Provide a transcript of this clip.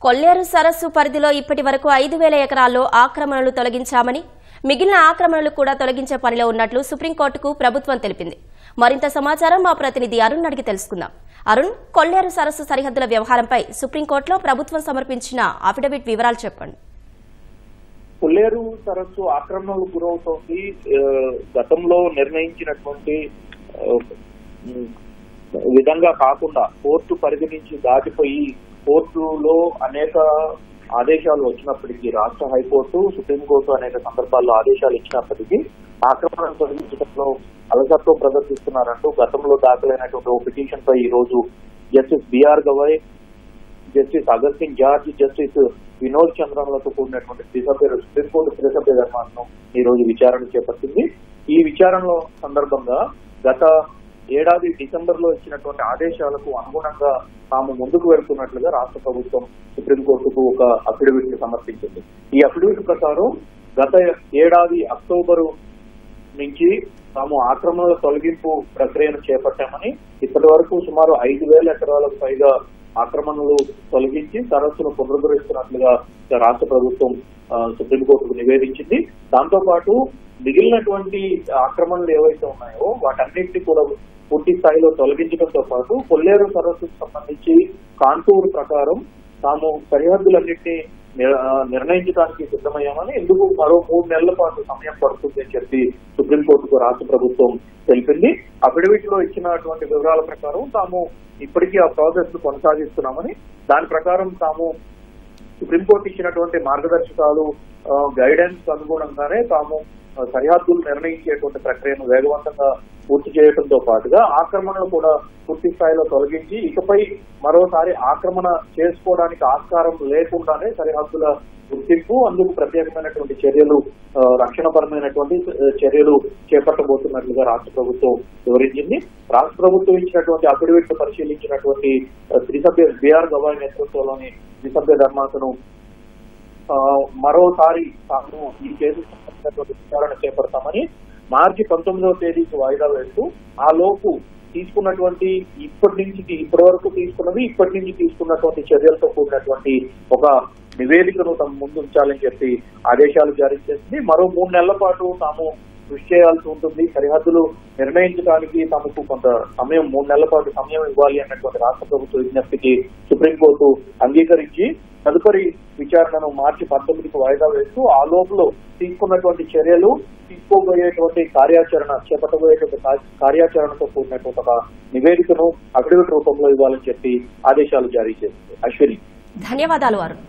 కొల్లేరు సరస్సు పరిధిలో ఇప్పటి వరకు 5,000 ఎకరాల్లో ఆక్రమణలు తొలగించామని, మిగిలిన ఆక్రమణలు కూడా తొలగించే పనిలో ఉన్నట్లు సుప్రీంకోర్టుకు ప్రభుత్వం తెలిపింది. మరింత సమాచారం మా ప్రతినిధి అరుణ్ అడిగి తెలుసుకుందాం. అరుణ్, కొల్లేరు సరస్సు సరిహద్దుల వ్యవహారంపై సుప్రీంకోర్టులో ప్రభుత్వం సమర్పించిన అఫిడవిట్ వివరాలు చెప్పండి. కొల్లేరు సరస్సు ఆక్రమణలకు గురవుతోంది. గతంలో నిర్ణయించినటువంటి విధంగా కాకుండా కోర్టు పరిధి నుంచి దాటిపోయి కోర్టులో అనేక ఆదేశాలు వచ్చినప్పటికీ, రాష్ట్ర హైకోర్టు, సుప్రీంకోర్టు అనేక సందర్భాల్లో ఆదేశాలు ఇచ్చినప్పటికీ ఆక్రమణను తొలగించడంలో అలసత్వం ప్రదర్శిస్తున్నారంటూ గతంలో దాఖలైనటువంటి ఓ పిటిషన్ పై ఈ రోజు justice B R Gavai, justice Augustine George, justice Vinod చంద్రన్లతో కూడినటువంటి సుప్రీంకోర్టు త్రిసభ్య ధర్మాసనం ఈ రోజు విచారణ చేపట్టింది. ఈ విచారణలో సందర్భంగా గత ఏడాది డిసెంబర్ లో ఇచ్చినటువంటి ఆదేశాలకు అనుగుణంగా తాము ముందుకు వెళ్తున్నట్లుగా రాష్ట్ర ప్రభుత్వం సుప్రీంకోర్టుకు ఒక అఫిడవిట్ సమర్పించింది. ఈ అఫిడవిట్ ప్రకారం గత ఏడాది అక్టోబరు నుంచి తాము ఆక్రమణల తొలగింపు ప్రక్రియను చేపట్టామని, ఇప్పటి వరకు సుమారు 5,000 ఎకరాలకు పైగా ఆక్రమణలు తొలగించి సరస్సును పునరుద్ధరిస్తున్నట్లుగా రాష్ట్ర ప్రభుత్వం సుప్రీంకోర్టుకు నివేదించింది. దాంతో పాటు మిగిలినటువంటి ఆక్రమణలు ఏవైతే ఉన్నాయో వాటన్నింటినీ కూడా పూర్తి స్థాయిలో తొలగించడంతో పాటు కొల్లేరు సరస్సుకు సంబంధించి కాంటూర్ ప్రకారం తాము సరిహద్దులన్నింటినీ నిర్ణయించడానికి సిద్ధమయ్యామని, ఎందుకు మరో 3 నెలల పాటు సమయం పడుతుంది అని చెప్పి సుప్రీంకోర్టుకు రాష్ట్ర ప్రభుత్వం తెలిపింది. అఫిడవిట్ లో ఇచ్చినటువంటి వివరాల ప్రకారం తాము ఇప్పటికీ ఆ ప్రాసెస్ ను కొనసాగిస్తున్నామని, దాని ప్రకారం తాము సుప్రీంకోర్టు ఇచ్చినటువంటి మార్గదర్శకాలు, గైడెన్స్ అనుగుణంగానే తాము సరిహద్దులు నిర్ణయించేటువంటి ప్రక్రియను వేగవంతంగా పూర్తి చేయడంతో పాటుగా ఆక్రమణలు కూడా పూర్తి స్థాయిలో తొలగించి ఇకపై మరోసారి ఆక్రమణ చేసుకోవడానికి ఆస్కారం లేకుండానే సరిహద్దుల గుర్తింపు, అందుకు ప్రత్యేకమైనటువంటి చర్యలు, రక్షణపరమైనటువంటి చర్యలు చేపట్టబోతున్నట్లుగా రాష్ట్ర ప్రభుత్వం వివరించింది. రాష్ట్ర ప్రభుత్వం ఇచ్చినటువంటి అఫిడవిట్ పరిశీలించినటువంటి త్రిసభ్య బిఆర్ గవాయ్ నేతృత్వంలోని త్రిసభ్య ధర్మాసనం మరోసారి తాము ఈ కేసు విచారణ చేపడతామని మార్చి 19వ తేదీకి వాయిదా వేస్తూ ఆ లోపు తీసుకున్నటువంటి ఇప్పటి వరకు తీసుకున్నది, ఇప్పటి నుంచి తీసుకున్నటువంటి చర్యలతో కూడినటువంటి ఒక నివేదికను తమ ముందు ఉంచాలని చెప్పి ఆదేశాలు జారీ చేసింది. మరో 3 నెలల పాటు తాము కృషి చేయాల్సి ఉంటుంది. సరిహద్దులు నిర్ణయించడానికి తమకు కొంత సమయం, 3 నెలల పాటు సమయం ఇవ్వాలి అన్నటువంటి రాష్ట్ర ప్రభుత్వ విజ్ఞప్తికి సుప్రీంకోర్టు అంగీకరించి తదుపరి విచారణను మార్చి 19కి వాయిదా వేస్తూ ఆ లోపల తీసుకున్నటువంటి చర్యలు, తీసుకోబోయేటువంటి కార్యాచరణ, చేపట్టబోయేటువంటి కార్యాచరణతో కూడినటువంటి ఒక నివేదికను అఫిడవిట్ రూపంలో ఇవ్వాలని చెప్పి ఆదేశాలు జారీ చేసింది. అశ్విని, ధన్యవాదాలు అరుణ్.